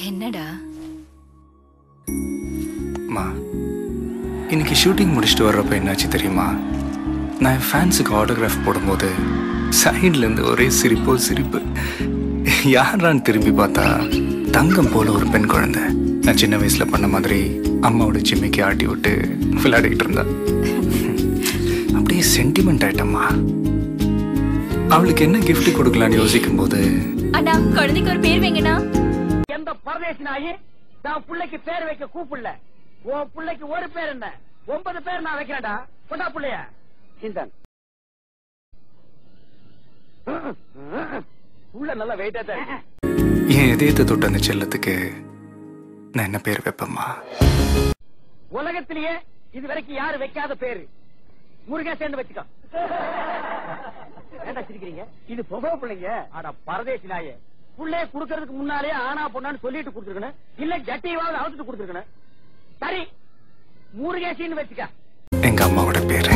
என்னடா மா, இன்னைக்கு ஷூட்டிங் முடிச்சுட்டு வர்றப்ப என்னாச்சு தெரியுமா? நான் என் ஃபேன்ஸுக்கு ஆட்டோகிராஃப் போடும்போது சைட்லேருந்து ஒரே சிரிப்பு. யாரான்னு திரும்பி பார்த்தா தங்கம் போல ஒரு பெண் குழந்தை. நான் சின்ன வயசுல பண்ண மாதிரி அம்மாவோட ஜிம்மிக்கு ஆட்டி விட்டு விளையாடிட்டு இருந்தா. அப்படியே சென்டிமெண்ட் ஆயிட்டம்மா. அவளுக்கு என்ன கிஃப்ட் கொடுக்கலான்னு யோசிக்கும் போது, அண்ணா குழந்தைக்கு ஒரு பேர் வைங்கண்ணா. எந்த பரதேசி நாயி நான் பிள்ளைக்கு பேர் வைக்க கூப்பிடல. உன் பிள்ளைக்கு ஒரு பேர் என்ன 9 பேர் நான் வைக்கிறேன்டா. கொண்டா பிள்ளைய சிந்தன் உள்ள நல்லா வெயிட்டா தான் என் இதயத்தை தொட்ட அந்த செல்லத்துக்கு நான் என்ன பேர் வைப்பேம்மா? உலகத்திலேயே இது வரைக்கும் யாரு வைக்காத பேரு முருகன் சேர்ந்து வச்சுக்கோ. ஏண்டா சிரிக்கிறீங்க? இது பொம்பளை பிள்ளைங்க. ஆனா பரதேசி நாயே, புள்ளைய குடுக்கறதுக்கு முன்னாலே ஆனா பொண்ணான்னு சொல்லிட்டு கொடுத்துருக்கணும். இல்ல ஜட்டியாவது அவுத்துட்டு கொடுத்துருக்கணும். சரி, முருகேசின்னு வச்சுக்க. எங்க அம்மாவோட பேரு.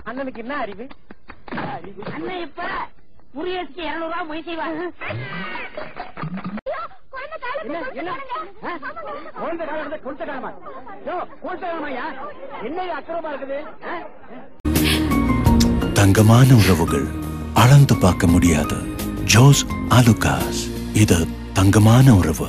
அண்ணனுக்கு என்ன அறிவு? அண்ணன் இப்ப முருகேசிக்கு 200 ரூபாய் மொய் செய்வாங்க. என்ன அக்கிரமா இருக்குது? தங்கமான உறவுகள் அளந்து பார்க்க முடியாது. ஜோஸ் ஆலுகாஸ், இது தங்கமான உறவு.